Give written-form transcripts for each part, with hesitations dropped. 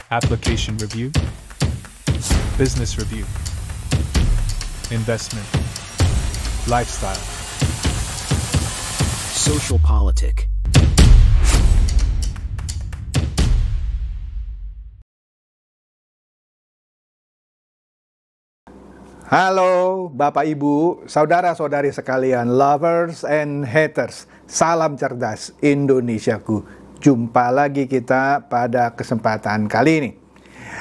application review, business review, investment, lifestyle, social politic. Halo Bapak Ibu, saudara-saudari sekalian, lovers and haters. Salam cerdas Indonesiaku. Jumpa lagi kita pada kesempatan kali ini.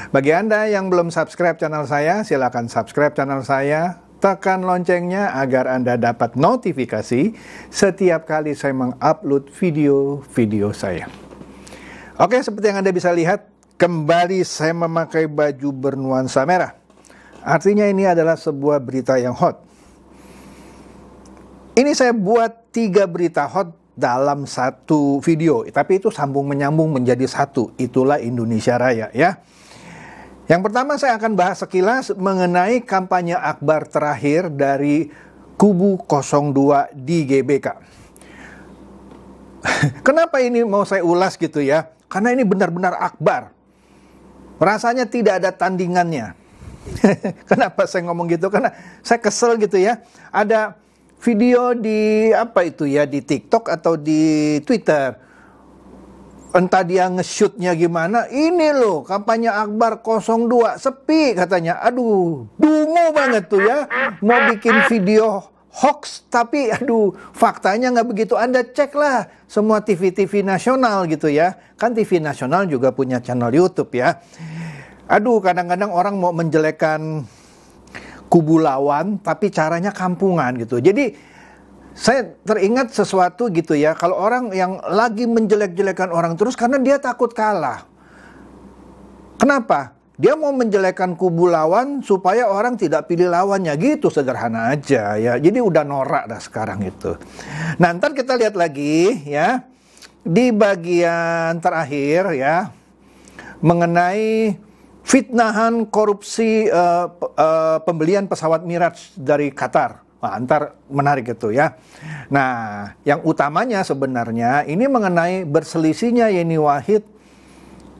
Bagi Anda yang belum subscribe channel saya, silakan subscribe channel saya. Tekan loncengnya agar Anda dapat notifikasi setiap kali saya mengupload video-video saya. Oke, seperti yang Anda bisa lihat, kembali saya memakai baju bernuansa merah. Artinya ini adalah sebuah berita yang hot. Ini saya buat 3 berita hot dalam satu video, tapi itu sambung menyambung menjadi satu. Itulah Indonesia Raya ya. Yang pertama saya akan bahas sekilas mengenai kampanye akbar terakhir dari kubu 02 di GBK. Kenapa ini mau saya ulas gitu ya? Karena ini benar-benar akbar. Rasanya tidak ada tandingannya. Kenapa saya ngomong gitu? Karena saya kesel gitu ya. Ada video di di TikTok atau di Twitter. Entah dia nge-shootnya gimana. Ini loh kampanye akbar 02 sepi katanya. Aduh, dungu banget tuh ya. Mau bikin video hoax tapi aduh faktanya nggak begitu. Anda cek lah semua TV-TV nasional gitu ya. Kan TV nasional juga punya channel YouTube ya. Aduh, kadang-kadang orang mau menjelekkan kubu lawan, tapi caranya kampungan gitu. Jadi, saya teringat sesuatu gitu ya, kalau orang yang lagi menjelek-jelekan orang terus karena dia takut kalah. Kenapa? Dia mau menjelekkan kubu lawan supaya orang tidak pilih lawannya, gitu sederhana aja ya. Jadi udah norak dah sekarang itu. Nah, ntar kita lihat lagi ya, di bagian terakhir ya, mengenai fitnahan korupsi pembelian pesawat Mirage dari Qatar. Nah, ntar menarik itu ya. Nah, yang utamanya sebenarnya ini mengenai berselisihnya Yeni Wahid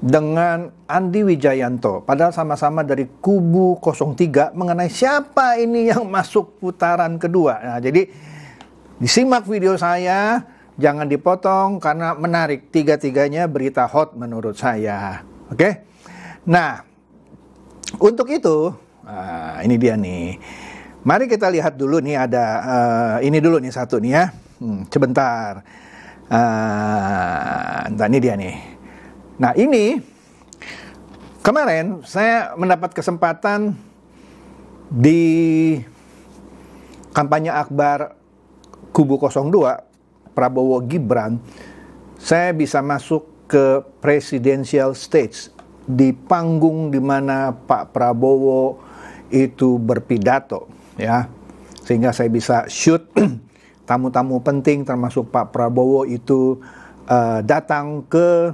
dengan Andi Wijayanto. Padahal sama-sama dari kubu 03 mengenai siapa ini yang masuk putaran kedua. Nah, jadi disimak video saya, jangan dipotong karena menarik. Tiga-tiganya berita hot menurut saya. Oke? Nah, untuk itu, ini dia nih. Mari kita lihat dulu nih ada ini dulu nih satu nih ya. Sebentar. Nah, ini dia nih. Nah, ini kemarin saya mendapat kesempatan di kampanye akbar kubu 02 Prabowo Gibran. Saya bisa masuk ke presidential stage, di panggung di mana Pak Prabowo itu berpidato ya, sehingga saya bisa shoot tamu-tamu penting termasuk Pak Prabowo itu datang ke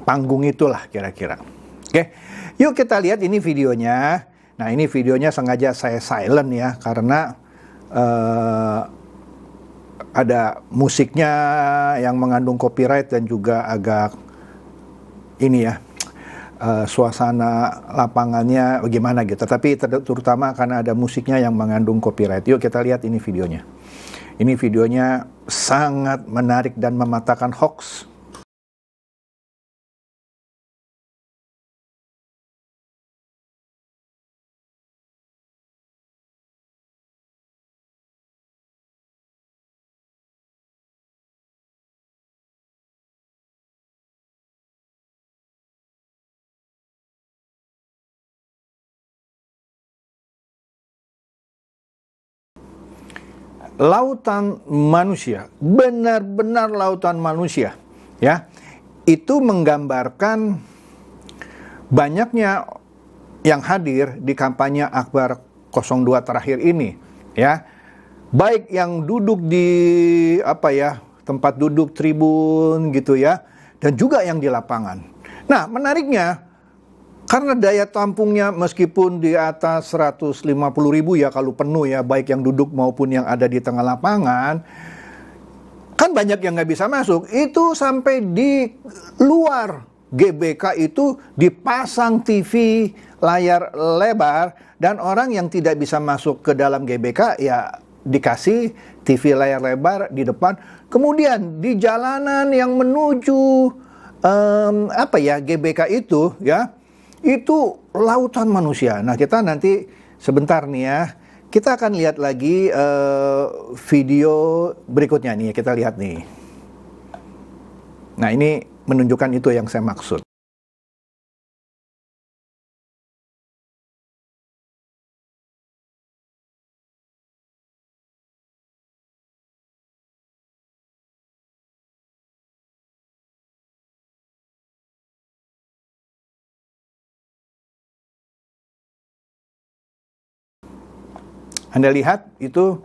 panggung itulah kira-kira. Oke, yuk kita lihat ini videonya. Nah, ini videonya sengaja saya silent ya karena ada musiknya yang mengandung copyright dan juga agak ini ya, suasana lapangannya bagaimana gitu. Tapi terutama karena ada musiknya yang mengandung copyright. Yuk kita lihat ini videonya. Ini videonya sangat menarik dan mematahkan hoax. Lautan manusia, benar-benar lautan manusia ya. Itu menggambarkan banyaknya yang hadir di kampanye akbar 02 terakhir ini ya. Baik yang duduk di tempat duduk tribun gitu ya, dan juga yang di lapangan. Nah, menariknya karena daya tampungnya meskipun di atas 150.000 ya kalau penuh ya, baik yang duduk maupun yang ada di tengah lapangan, Kan banyak yang nggak bisa masuk. Itu sampai di luar GBK itu dipasang TV layar lebar, dan orang yang tidak bisa masuk ke dalam GBK ya dikasih TV layar lebar di depan. Kemudian di jalanan yang menuju GBK itu ya, itu lautan manusia. Nah, kita nanti sebentar nih ya, kita akan lihat lagi video berikutnya nih, kita lihat nih. Nah, ini menunjukkan itu yang saya maksud. Anda lihat itu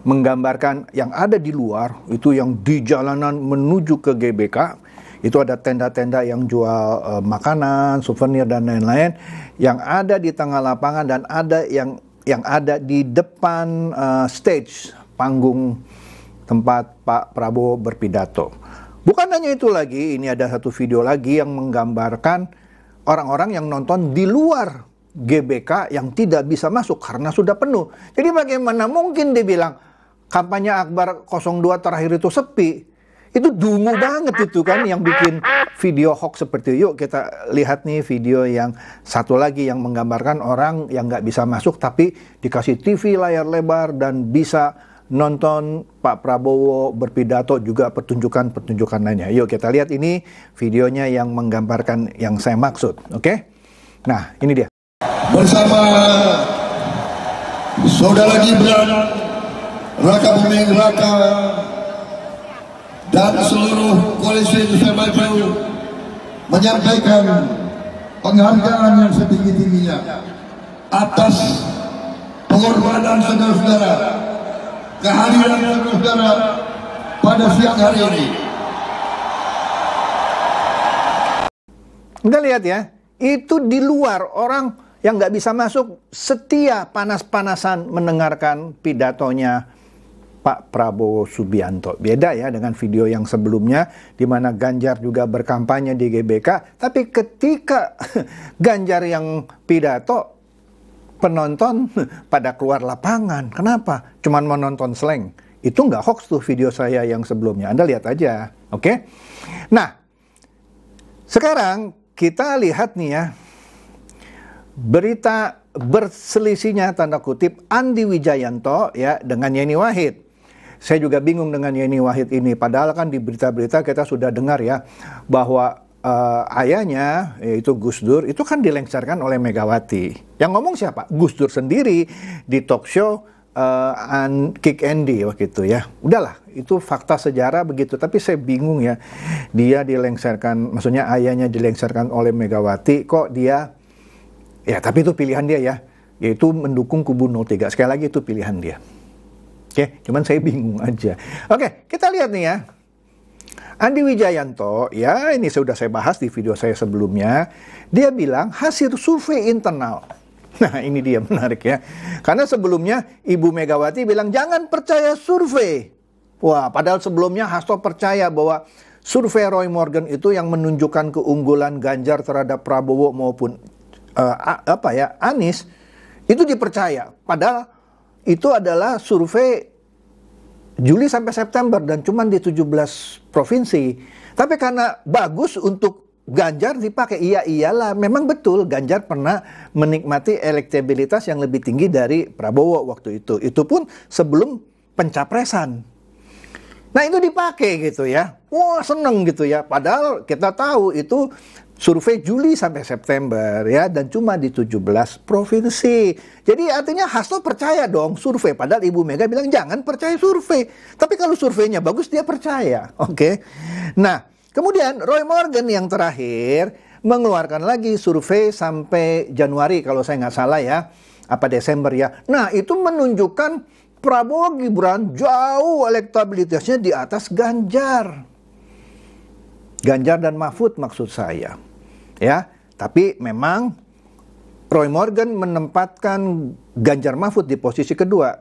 menggambarkan yang ada di luar, itu yang di jalanan menuju ke GBK, itu ada tenda-tenda yang jual makanan, souvenir dan lain-lain, yang ada di tengah lapangan, dan ada yang ada di depan stage, panggung tempat Pak Prabowo berpidato. Bukan hanya itu lagi, ini ada satu video lagi yang menggambarkan orang-orang yang nonton di luar GBK yang tidak bisa masuk karena sudah penuh. Jadi bagaimana mungkin dia bilang kampanye Akbar 02 terakhir itu sepi? Itu dungu banget itu kan yang bikin video hoax seperti itu. Yuk kita lihat nih video yang satu lagi yang menggambarkan orang yang nggak bisa masuk tapi dikasih TV layar lebar dan bisa nonton Pak Prabowo berpidato, juga pertunjukan-pertunjukan lainnya. Yuk kita lihat ini videonya yang menggambarkan yang saya maksud. Oke? Nah, ini dia. Bersama Saudara Gibran Raka Buming Raka dan seluruh koalisi Indonesia Maju menyampaikan penghargaan yang setinggi-tingginya atas pengorbanan saudara-saudara, kehadiran saudara-saudara pada siang hari ini. Kita lihat ya, itu di luar orang yang nggak bisa masuk setia panas-panasan mendengarkan pidatonya Pak Prabowo Subianto. Beda ya dengan video yang sebelumnya di mana Ganjar juga berkampanye di GBK, tapi ketika Ganjar yang pidato, penonton pada keluar lapangan. Kenapa? Cuman mau nonton slang. Itu nggak hoax tuh video saya yang sebelumnya. Anda lihat aja, oke? Nah, sekarang kita lihat nih ya, berita berselisihnya tanda kutip Andi Wijayanto ya dengan Yeni Wahid. Saya juga bingung dengan Yeni Wahid ini, padahal kan di berita-berita kita sudah dengar ya bahwa ayahnya yaitu Gus Dur itu kan dilengsarkan oleh Megawati. Yang ngomong siapa? Gus Dur sendiri di talk show Kick Andy waktu itu ya. Udahlah, itu fakta sejarah begitu. Tapi saya bingung ya, dia dilengsarkan, maksudnya ayahnya dilengsarkan oleh Megawati, kok dia, ya tapi itu pilihan dia ya, yaitu mendukung kubu 03. Sekali lagi itu pilihan dia. Oke, cuman saya bingung aja. Oke, kita lihat nih ya. Andi Wijayanto, ya ini sudah saya bahas di video saya sebelumnya. Dia bilang hasil survei internal. Nah ini dia menarik ya. Karena sebelumnya Ibu Megawati bilang jangan percaya survei. Wah, padahal sebelumnya Hasto percaya bahwa survei Roy Morgan itu yang menunjukkan keunggulan Ganjar terhadap Prabowo maupun Anies itu dipercaya. Padahal itu adalah survei Juli sampai September dan cuma di 17 provinsi. Tapi karena bagus untuk Ganjar dipakai, iyalah memang betul Ganjar pernah menikmati elektabilitas yang lebih tinggi dari Prabowo waktu itu. Itu pun sebelum pencapresan. Nah itu dipakai gitu ya. Wah seneng gitu ya. Padahal kita tahu itu survei Juli sampai September ya, dan cuma di 17 provinsi. Jadi artinya Hasto percaya dong survei, padahal Ibu Mega bilang jangan percaya survei. Tapi kalau surveinya bagus dia percaya. Oke. Nah, kemudian Roy Morgan yang terakhir mengeluarkan lagi survei sampai Januari kalau saya nggak salah ya, apa Desember ya. Nah, itu menunjukkan Prabowo Gibran jauh elektabilitasnya di atas Ganjar. Ganjar dan Mahfud maksud saya. Ya, tapi memang Roy Morgan menempatkan Ganjar Mahfud di posisi kedua.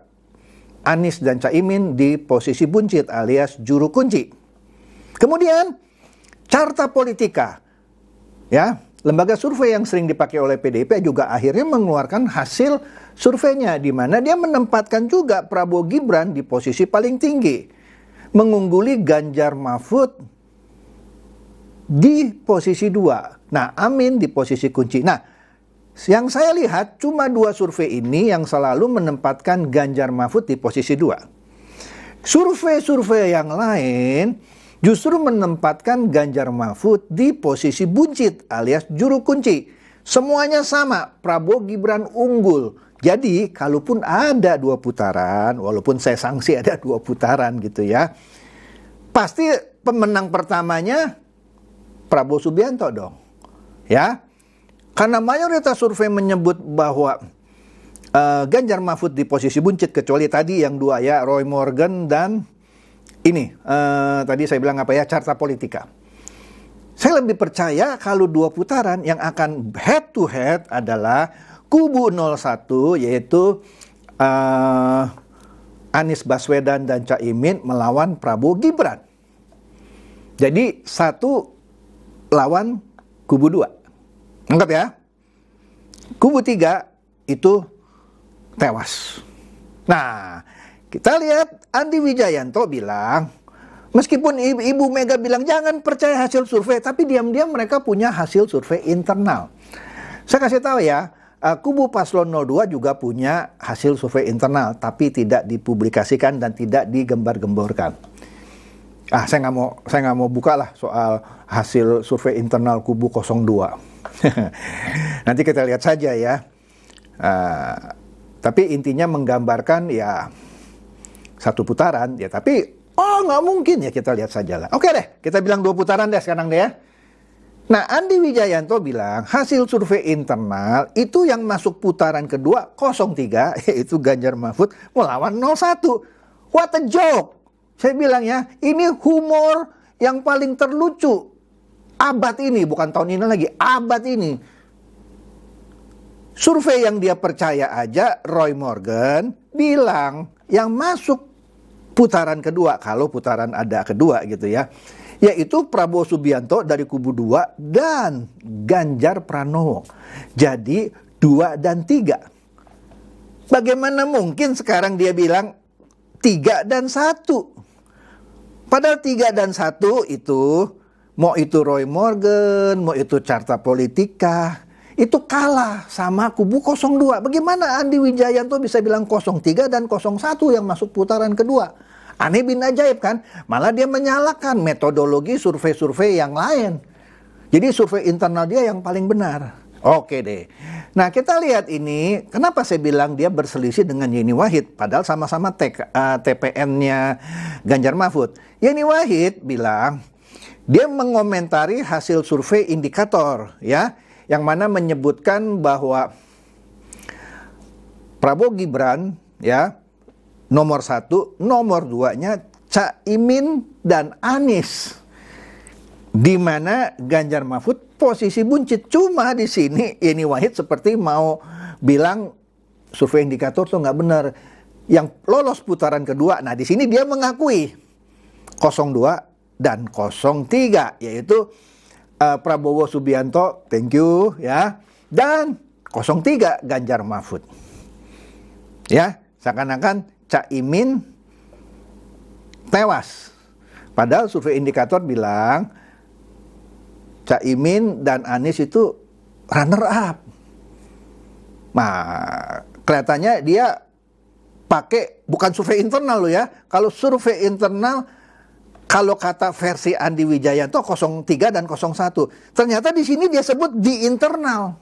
Anies dan Caimin di posisi buncit alias juru kunci. Kemudian Carta Politika, ya, lembaga survei yang sering dipakai oleh PDIP juga akhirnya mengeluarkan hasil surveinya, di mana dia menempatkan juga Prabowo Gibran di posisi paling tinggi, mengungguli Ganjar Mahfud di posisi 2. Nah, Amin di posisi kunci. Nah, yang saya lihat cuma 2 survei ini yang selalu menempatkan Ganjar Mahfud di posisi 2. Survei-survei yang lain justru menempatkan Ganjar Mahfud di posisi buncit alias juru kunci. Semuanya sama, Prabowo Gibran unggul. Jadi, kalaupun ada 2 putaran, walaupun saya sanksi ada 2 putaran gitu ya, pasti pemenang pertamanya Prabowo Subianto dong. Ya. Karena mayoritas survei menyebut bahwa Ganjar Mahfud di posisi buncit, kecuali tadi yang 2 ya, Roy Morgan dan ini, tadi saya bilang apa ya, Carta Politika. Saya lebih percaya kalau 2 putaran yang akan head to head adalah kubu 01, yaitu Anies Baswedan dan Caimin melawan Prabowo Gibran. Jadi 1 lawan kubu 2. Anggap ya, kubu 3 itu tewas. Nah, kita lihat Andi Wijayanto bilang, meskipun Ibu Mega bilang jangan percaya hasil survei, tapi diam-diam mereka punya hasil survei internal. Saya kasih tahu ya, kubu Paslon 02 juga punya hasil survei internal, tapi tidak dipublikasikan dan tidak digembar-gemborkan. Saya nggak mau buka lah soal hasil survei internal kubu 02. Nanti kita lihat saja ya. Tapi intinya menggambarkan ya 1 putaran ya. Tapi nggak mungkin ya, kita lihat saja lah. Oke deh, kita bilang 2 putaran deh sekarang deh ya. Nah, Andi Wijayanto bilang hasil survei internal itu yang masuk putaran kedua 03, yaitu Ganjar Mahfud melawan 01. What a joke. Saya bilang ya, ini humor yang paling terlucu abad ini, bukan tahun ini lagi, abad ini. Survei yang dia percaya aja, Roy Morgan bilang yang masuk putaran kedua, kalau putaran ada kedua gitu ya, yaitu Prabowo Subianto dari kubu 2 dan Ganjar Pranowo. Jadi 2 dan 3. Bagaimana mungkin sekarang dia bilang 3 dan 1? Padahal 3 dan 1 itu, mau itu Roy Morgan, mau itu Carta Politika, itu kalah sama kubu 02. Bagaimana Andi Wijayanto bisa bilang 03 dan 01 yang masuk putaran kedua? Aneh bin ajaib kan? Malah dia menyalahkan metodologi survei-survei yang lain. Jadi survei internal dia yang paling benar. Oke deh. Nah, kita lihat ini, kenapa saya bilang dia berselisih dengan Yeni Wahid, padahal sama-sama TPN-nya Ganjar Mahfud. Yeni Wahid bilang, dia mengomentari hasil survei indikator, ya, yang mana menyebutkan bahwa Prabowo Gibran, ya, nomor 1, nomor 2-nya Caimin dan Anies, di mana Ganjar Mahfud posisi buncit. Cuma di sini Yeni Wahid seperti mau bilang survei indikator tuh nggak benar. Yang lolos putaran kedua, nah di sini dia mengakui 02 dan 03, yaitu Prabowo Subianto, thank you ya, dan 03 Ganjar Mahfud. Ya, seakan-akan Caimin tewas. Padahal survei indikator bilang Caimin dan Anies itu runner up. Nah, kelihatannya dia pakai bukan survei internal loh ya. Kalau survei internal, kalau kata versi Andi Wijayanto 03 dan 01. Ternyata di sini dia sebut di internal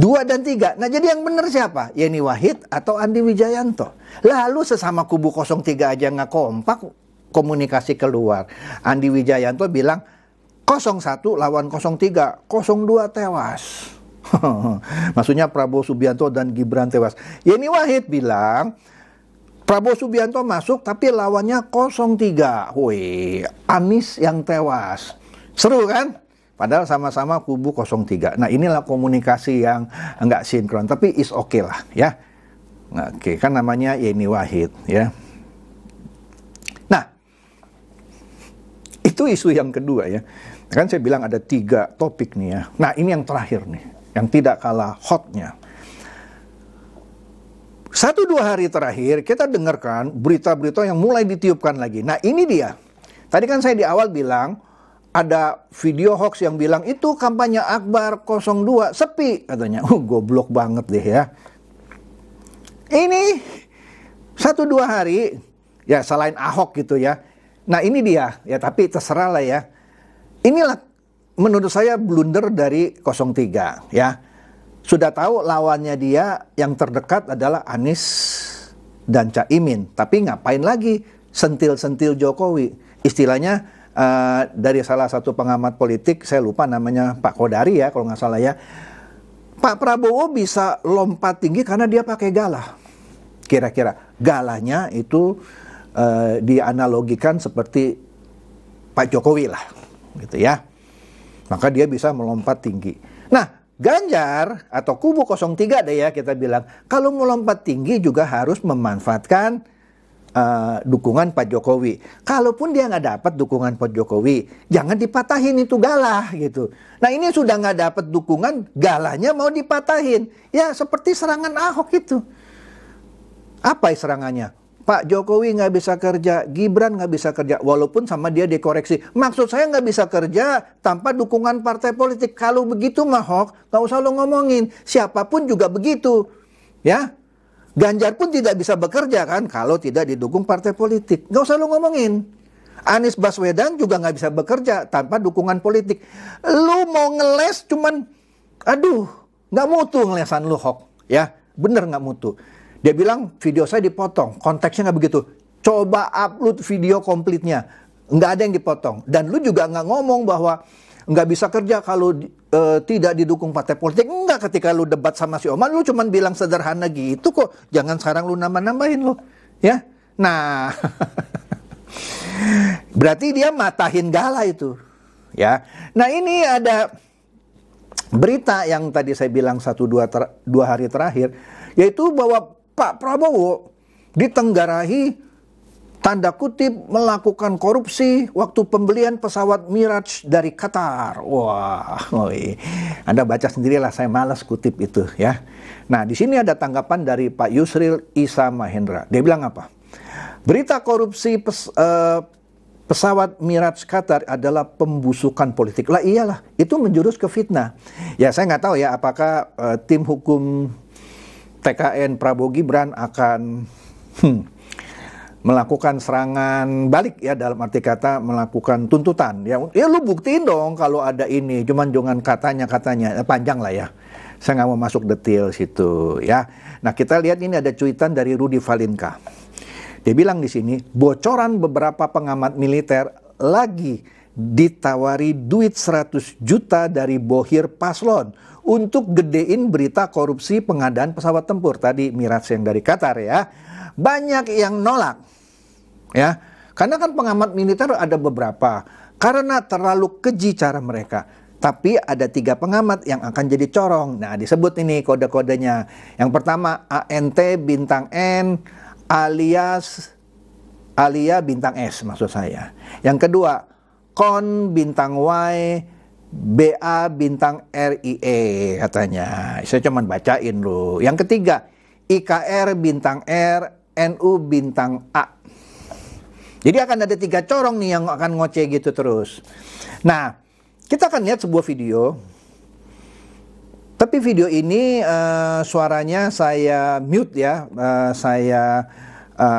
2 dan 3. Nah, jadi yang benar siapa? Yeni Wahid atau Andi Wijayanto? Lalu sesama kubu 03 aja nggak kompak, komunikasi keluar. Andi Wijayanto bilang 01 lawan 03, 02 tewas. Maksudnya Prabowo Subianto dan Gibran tewas. Yeni Wahid bilang Prabowo Subianto masuk tapi lawannya 03. Wih, Anies yang tewas. Seru kan? Padahal sama-sama kubu 03. Nah, inilah komunikasi yang enggak sinkron, tapi is okay lah ya. Oke, kan namanya Yeni Wahid ya. Nah, itu isu yang kedua ya. Kan saya bilang ada 3 topik nih ya. Nah, ini yang terakhir nih, yang tidak kalah hotnya. 1-2 hari terakhir kita dengarkan berita-berita yang mulai ditiupkan lagi. Nah, ini dia. Tadi kan saya di awal bilang ada video hoax yang bilang itu kampanye Akbar 02 sepi katanya. Goblok banget deh ya. Ini 1-2 hari ya, selain Ahok gitu ya. Nah, ini dia ya, tapi terserah lah ya. Inilah menurut saya blunder dari 03 ya. Sudah tahu lawannya dia yang terdekat adalah Anies dan Caimin. Tapi ngapain lagi sentil-sentil Jokowi? Istilahnya dari salah satu pengamat politik, saya lupa namanya Pak Kodari ya kalau nggak salah ya. Pak Prabowo bisa lompat tinggi karena dia pakai galah. Kira-kira galahnya itu dianalogikan seperti Pak Jokowi lah, gitu ya. Maka dia bisa melompat tinggi. Nah, Ganjar atau kubu 03 deh ya kita bilang, kalau melompat tinggi juga harus memanfaatkan dukungan Pak Jokowi. Kalaupun dia nggak dapat dukungan Pak Jokowi, jangan dipatahin itu galah gitu. Nah, ini sudah nggak dapat dukungan, galahnya mau dipatahin. Ya seperti serangan Ahok itu. Apa serangannya? Pak Jokowi nggak bisa kerja, Gibran nggak bisa kerja, walaupun sama dia dikoreksi. Maksud saya nggak bisa kerja tanpa dukungan partai politik. Kalau begitu mah Ahok, nggak usah lo ngomongin. Siapapun juga begitu, ya. Ganjar pun tidak bisa bekerja kan kalau tidak didukung partai politik. Nggak usah lo ngomongin. Anies Baswedan juga nggak bisa bekerja tanpa dukungan politik. Lu mau ngeles cuman, aduh, nggak mutu ngelesan lu Ahok, ya. Bener nggak mutu. Dia bilang video saya dipotong, konteksnya nggak begitu. Coba upload video komplitnya, nggak ada yang dipotong. Dan lu juga nggak ngomong bahwa nggak bisa kerja kalau tidak didukung partai politik. Enggak, ketika lu debat sama si Oman, lu cuman bilang sederhana gitu kok. Jangan sekarang lu nambah-nambahin lu, ya. Nah, berarti dia matahin gala itu, ya. Nah, ini ada berita yang tadi saya bilang 1-2 hari terakhir, yaitu bahwa Pak Prabowo ditenggarahi tanda kutip melakukan korupsi waktu pembelian pesawat Mirage dari Qatar. Wah, Anda baca sendirilah, saya malas kutip itu ya. Nah, di sini ada tanggapan dari Pak Yusril Issa Mahendra. Dia bilang apa? Berita korupsi pesawat Mirage Qatar adalah pembusukan politik. Lah iyalah, itu menjurus ke fitnah. Ya, saya nggak tahu ya apakah tim hukum TKN Prabowo Gibran akan melakukan serangan balik ya, dalam arti kata melakukan tuntutan ya. Ya lu buktiin dong kalau ada ini, cuman jangan katanya panjang lah ya. Saya nggak mau masuk detail situ ya. Nah, kita lihat ini ada cuitan dari Rudy Valinka. Dia bilang di sini, bocoran beberapa pengamat militer lagi ditawari duit 100 juta dari bohir paslon untuk gedein berita korupsi pengadaan pesawat tempur. Tadi Mirage yang dari Qatar ya. Banyak yang nolak. Ya. Karena kan pengamat militer ada beberapa. Karena terlalu keji cara mereka. Tapi ada 3 pengamat yang akan jadi corong. Nah, disebut ini kode-kodenya. Yang pertama ANT bintang N alia bintang S maksud saya. Yang kedua Kon bintang Y BA bintang RIE katanya. Saya cuma bacain loh. Yang ketiga, IKR bintang R, NU bintang A. Jadi akan ada 3 corong nih yang akan ngoceh gitu terus. Nah, kita akan lihat sebuah video. Tapi video ini suaranya saya mute ya. Saya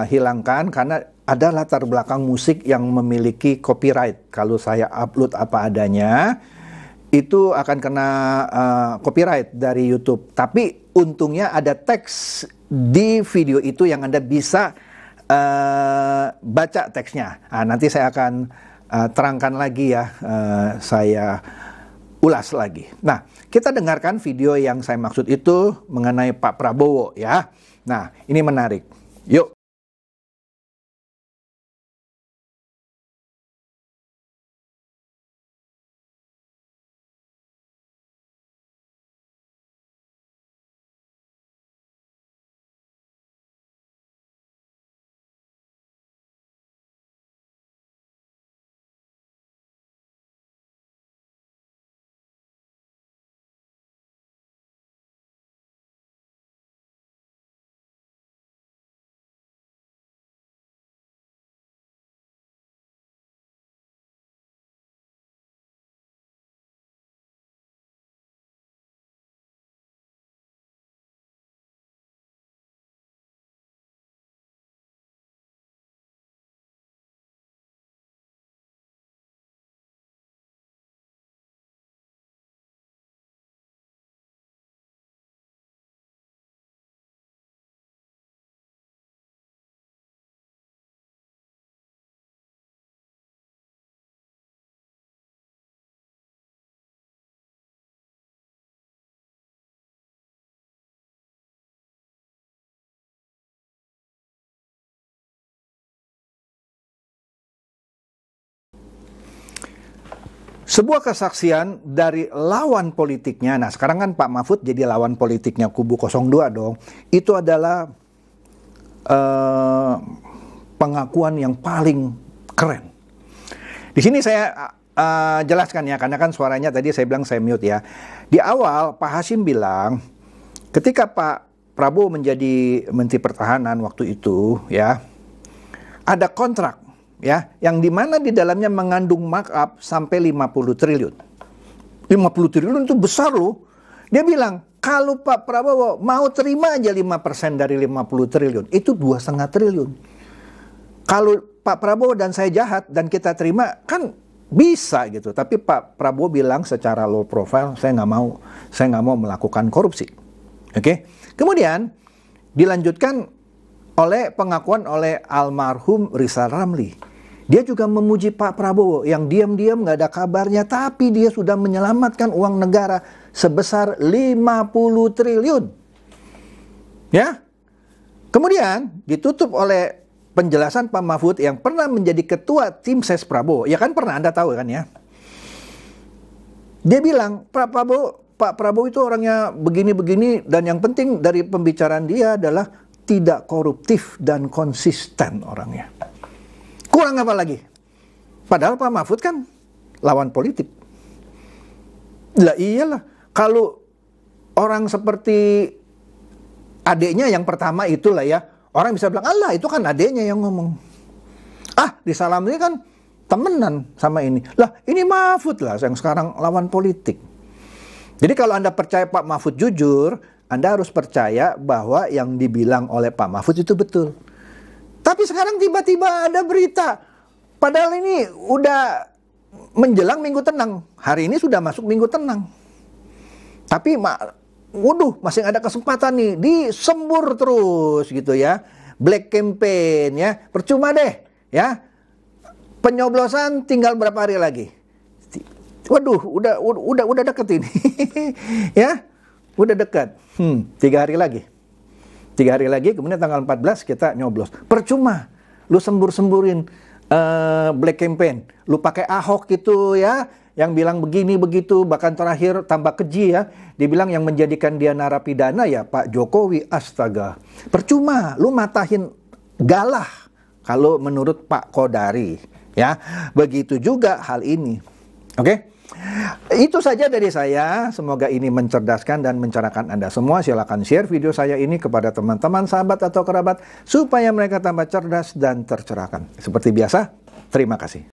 hilangkan karena ada latar belakang musik yang memiliki copyright. Kalau saya upload apa adanya, itu akan kena copyright dari YouTube. Tapi untungnya ada teks di video itu yang Anda bisa baca teksnya. Nah, nanti saya akan terangkan lagi ya, saya ulas lagi. Nah, kita dengarkan video yang saya maksud itu mengenai Pak Prabowo ya. Nah, ini menarik. Yuk. sebuah kesaksian dari lawan politiknya. Nah, sekarang kan Pak Mahfud jadi lawan politiknya kubu 02 dong. Itu adalah pengakuan yang paling keren. Di sini saya jelaskan ya, karena kan suaranya tadi saya bilang saya mute ya. Di awal Pak Hasyim bilang, ketika Pak Prabowo menjadi Menteri Pertahanan waktu itu ya, ada kontrak ya, yang dimana di dalamnya mengandung markup sampai 50 triliun. 50 triliun itu besar loh. Dia bilang, kalau Pak Prabowo mau terima aja 5% dari 50 triliun, itu 2,5 triliun. Kalau Pak Prabowo dan saya jahat dan kita terima, kan bisa gitu. Tapi Pak Prabowo bilang secara low profile, saya nggak mau melakukan korupsi. Oke? Kemudian dilanjutkan oleh pengakuan oleh almarhum Rizal Ramli. Dia juga memuji Pak Prabowo yang diam-diam nggak ada kabarnya, tapi dia sudah menyelamatkan uang negara sebesar 50 triliun. Ya. Kemudian ditutup oleh penjelasan Pak Mahfud yang pernah menjadi ketua tim ses Prabowo. Ya kan pernah, Anda tahu kan ya. Dia bilang, Pak Prabowo itu orangnya begini-begini, dan yang penting dari pembicaraan dia adalah tidak koruptif dan konsisten orangnya. Kurang apa lagi? Padahal Pak Mahfud kan lawan politik. Lah iyalah, kalau orang seperti adiknya yang pertama itulah ya, orang bisa bilang, Allah itu kan adiknya yang ngomong. Rizal Ramli kan temenan sama ini. Lah ini Mahfud lah yang sekarang lawan politik. Jadi kalau Anda percaya Pak Mahfud jujur, Anda harus percaya bahwa yang dibilang oleh Pak Mahfud itu betul. Tapi sekarang tiba-tiba ada berita. Padahal ini udah menjelang minggu tenang. Hari ini sudah masuk minggu tenang. Tapi waduh, masih ada kesempatan nih, disembur terus gitu ya. Black campaign ya, percuma deh ya. Penyoblosan tinggal berapa hari lagi? Waduh, udah deket ini. Ya, udah dekat. 3 hari lagi. 3 hari lagi, kemudian tanggal 14 kita nyoblos. Percuma, lu sembur-semburin black campaign. Lu pakai Ahok gitu ya, yang bilang begini begitu, bahkan terakhir tambah keji ya, dibilang yang menjadikan dia narapidana ya Pak Jokowi. Astaga, percuma lu matahin Galah kalau menurut Pak Kodari ya. Begitu juga hal ini. Oke? Itu saja dari saya. Semoga ini mencerdaskan dan mencerahkan Anda semua. Silakan share video saya ini kepada teman-teman, sahabat atau kerabat supaya mereka tambah cerdas dan tercerahkan. Seperti biasa, terima kasih.